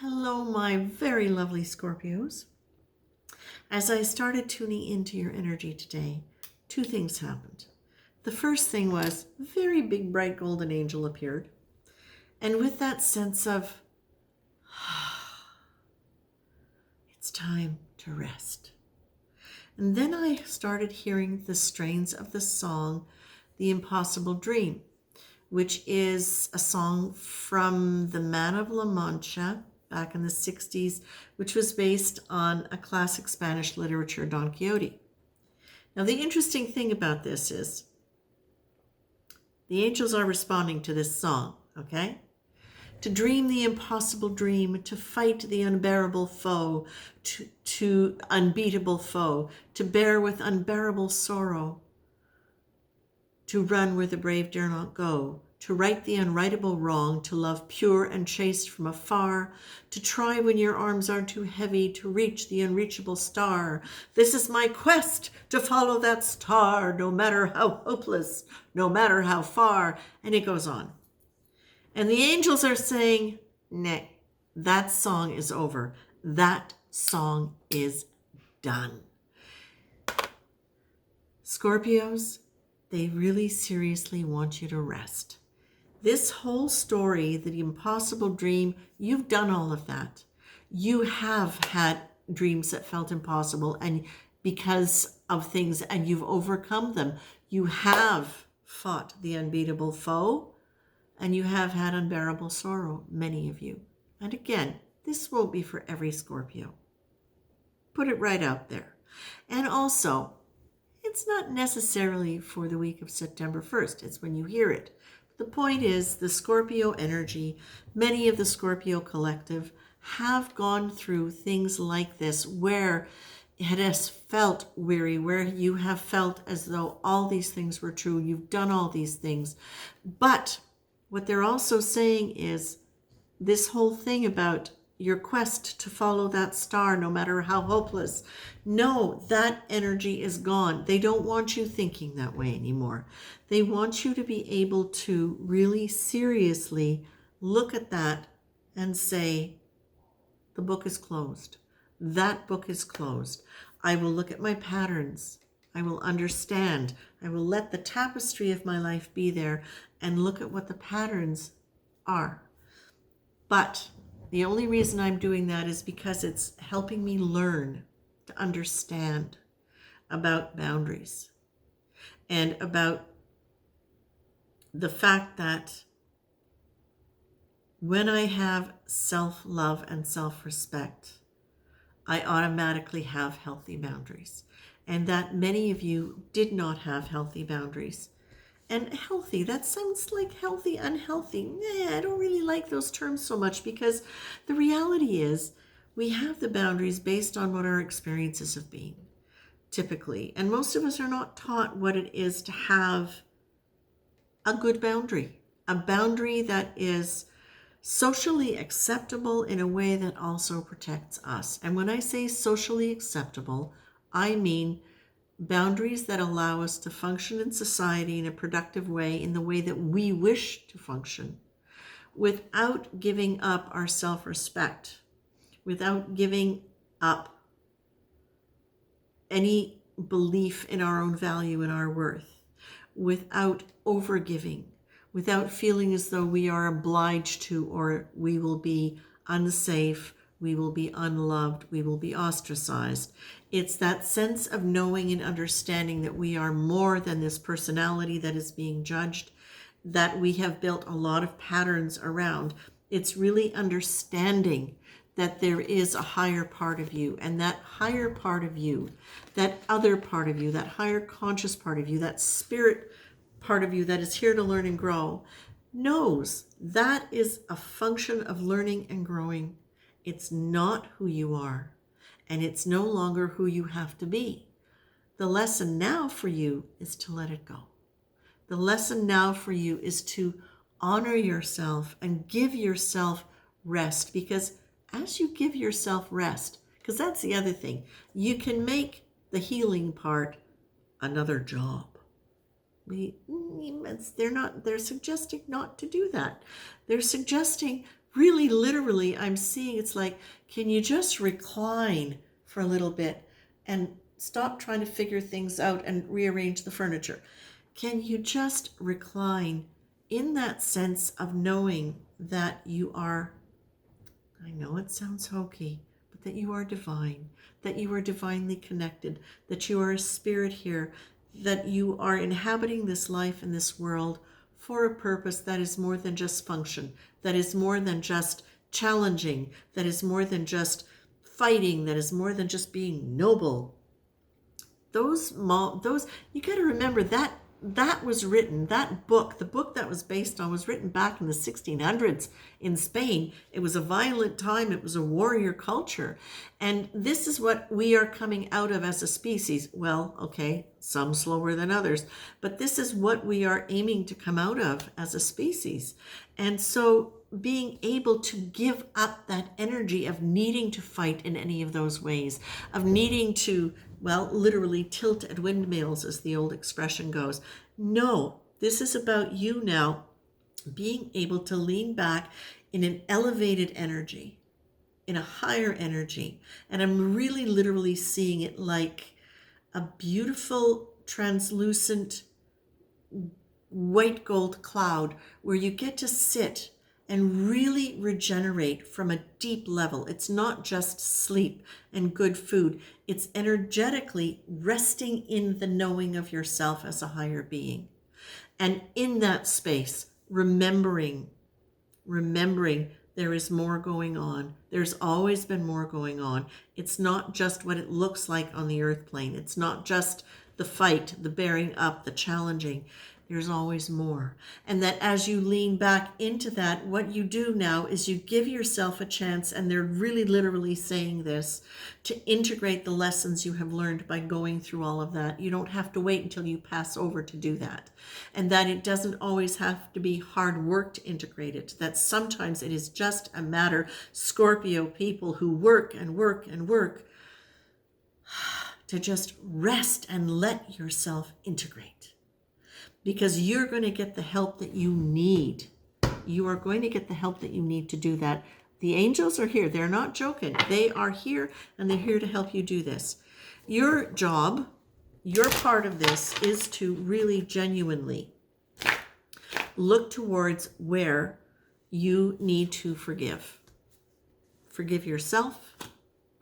Hello, my very lovely Scorpios. As I started tuning into your energy today, two things happened. The first thing was a very big, bright golden angel appeared. And with that sense of, it's time to rest. And then I started hearing the strains of the song, The Impossible Dream, which is a song from the Man of La Mancha back in the 60s, which was based on a classic Spanish literature, Don Quixote. Now, the interesting thing about this is the angels are responding to this song, okay? To dream the impossible dream, to fight the unbearable foe, to unbeatable foe, to bear with unbearable sorrow, to run where the brave dare not go, to right the unrightable wrong, to love pure and chaste from afar, to try when your arms are too heavy, to reach the unreachable star. This is my quest, to follow that star, no matter how hopeless, no matter how far. And it goes on. And the angels are saying, nah, that song is over. That song is done. Scorpios, they really seriously want you to rest. This whole story, the impossible dream, you've done all of that. You have had dreams that felt impossible, and because of things, and you've overcome them. You have fought the unbeatable foe, and you have had unbearable sorrow, many of you. And again, this won't be for every Scorpio. Put it right out there. And also, it's not necessarily for the week of September 1st. It's when you hear it. The point is, the Scorpio energy, many of the Scorpio collective have gone through things like this where it has felt weary, where you have felt as though all these things were true. You've done all these things. But what they're also saying is this whole thing about your quest to follow that star, no matter how hopeless. No, that energy is gone. They don't want you thinking that way anymore. They want you to be able to really seriously look at that and say, the book is closed. That book is closed. I will look at my patterns. I will understand. I will let the tapestry of my life be there and look at what the patterns are. But the only reason I'm doing that is because it's helping me learn to understand about boundaries and about the fact that when I have self-love and self-respect, I automatically have healthy boundaries. And that many of you did not have healthy boundaries. And healthy, that sounds like healthy, unhealthy. I don't really like those terms so much, because the reality is we have the boundaries based on what our experiences have been, typically. And most of us are not taught what it is to have a good boundary, a boundary that is socially acceptable in a way that also protects us. And when I say socially acceptable, I mean boundaries that allow us to function in society in a productive way, in the way that we wish to function, without giving up our self-respect, without giving up any belief in our own value and our worth, without overgiving, without feeling as though we are obliged to, or we will be unsafe, we will be unloved, we will be ostracized. It's that sense of knowing and understanding that we are more than this personality that is being judged, that we have built a lot of patterns around. It's really understanding that there is a higher part of you, and that higher part of you, that other part of you, that higher conscious part of you, that spirit part of you that is here to learn and grow, knows that is a function of learning and growing. It's not who you are, and it's no longer who you have to be. The lesson now for you is to let it go. The lesson now for you is to honor yourself and give yourself rest, because as you give yourself rest, because that's the other thing, you can make the healing part another job. They're suggesting not to do that. They're suggesting really literally, I'm seeing it's like, can you just recline for a little bit and stop trying to figure things out and rearrange the furniture? Can you just recline in that sense of knowing that you are, I know it sounds hokey, but that you are divine, that you are divinely connected, that you are a spirit here, that you are inhabiting this life in this world for a purpose that is more than just function, that is more than just challenging, that is more than just fighting, that is more than just being noble. Those you got to remember that was written, that book, the book that was based on, was written back in the 1600s in Spain. It was a violent time. It was a warrior culture. And this is what we are coming out of as a species. Well, okay, some slower than others, but this is what we are aiming to come out of as a species. And so being able to give up that energy of needing to fight in any of those ways, of needing to, well, literally tilt at windmills, as the old expression goes. No, this is about you now being able to lean back in an elevated energy, in a higher energy. And I'm really literally seeing it like a beautiful, translucent, white gold cloud where you get to sit and really regenerate from a deep level. It's not just sleep and good food. It's energetically resting in the knowing of yourself as a higher being. And in that space, remembering there is more going on. There's always been more going on. It's not just what it looks like on the earth plane. It's not just the fight, the bearing up, the challenging. There's always more. And that as you lean back into that, what you do now is you give yourself a chance, and they're really literally saying this, to integrate the lessons you have learned by going through all of that. You don't have to wait until you pass over to do that. And that it doesn't always have to be hard work to integrate it. That sometimes it is just a matter, Scorpio people who work and work and work, to just rest and let yourself integrate. Because you're going to get the help that you need. You are going to get the help that you need to do that. The angels are here. They're not joking. They are here, and they're here to help you do this. Your job, your part of this, is to really genuinely look towards where you need to forgive. Forgive yourself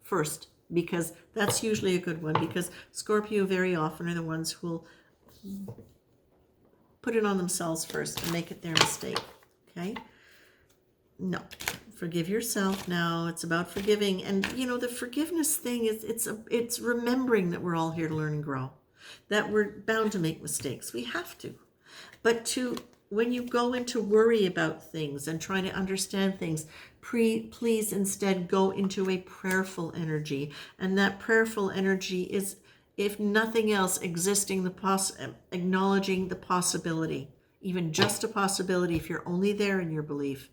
first, because that's usually a good one, because Scorpio very often are the ones who will put it on themselves first and make it their mistake. Okay? No. Forgive yourself now. It's about forgiving. And the forgiveness thing is it's remembering that we're all here to learn and grow. That we're bound to make mistakes. We have to. But when you go into worry about things and trying to understand things, please instead go into a prayerful energy. And that prayerful energy is, if nothing else, acknowledging the possibility, even just a possibility, if you're only there in your belief,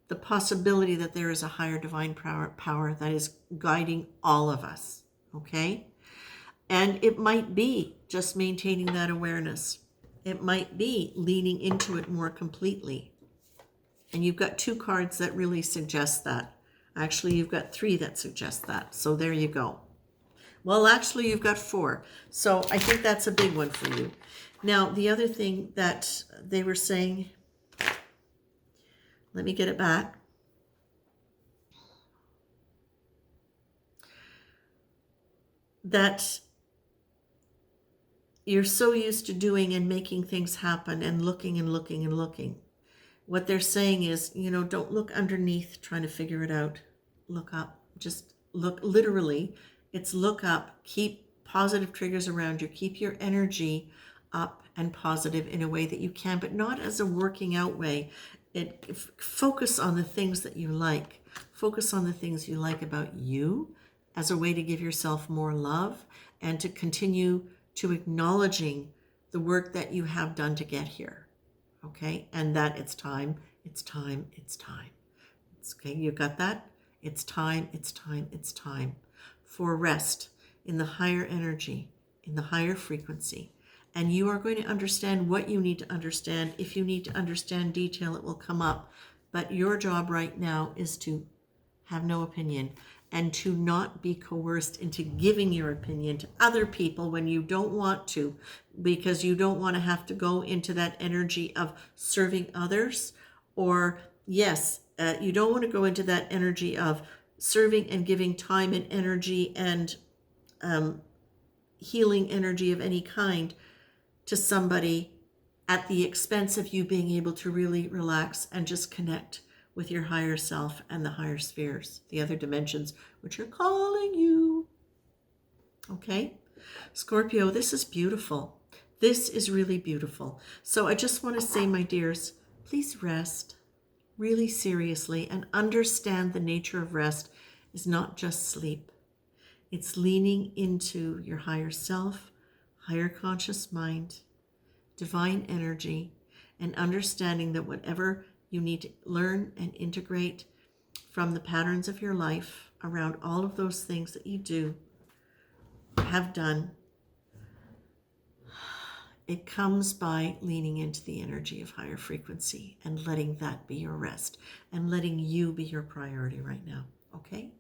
the possibility that there is a higher divine power that is guiding all of us, okay? And it might be just maintaining that awareness. It might be leaning into it more completely. And you've got 2 cards that really suggest that. Actually, you've got 3 that suggest that. So there you go. Well, actually, you've got 4. So I think that's a big one for you. Now, the other thing that they were saying, let me get it back. That you're so used to doing and making things happen and looking and looking and looking. What they're saying is, don't look underneath trying to figure it out. Look up. Just look, literally. It's look up, keep positive triggers around you, keep your energy up and positive in a way that you can, but not as a working out way. Focus on the things that you like. Focus on the things you like about you as a way to give yourself more love and to continue to acknowledging the work that you have done to get here. Okay? And that it's time, it's time, it's time. Okay, you got that? It's time, it's time, it's time for rest in the higher energy, in the higher frequency. And you are going to understand what you need to understand. If you need to understand detail, it will come up. But your job right now is to have no opinion and to not be coerced into giving your opinion to other people when you don't want to, because you don't want to have to go into that energy of serving others. Or, yes, you don't want to go into that energy of serving and giving time and energy and healing energy of any kind to somebody at the expense of you being able to really relax and just connect with your higher self and the higher spheres, the other dimensions, which are calling you. Okay? Scorpio, this is beautiful. This is really beautiful. So I just want to say, my dears, please rest really seriously and understand the nature of rest is not just sleep. It's leaning into your higher self, higher conscious mind, divine energy, and understanding that whatever you need to learn and integrate from the patterns of your life around all of those things that you do, have done, it comes by leaning into the energy of higher frequency and letting that be your rest and letting you be your priority right now. Okay?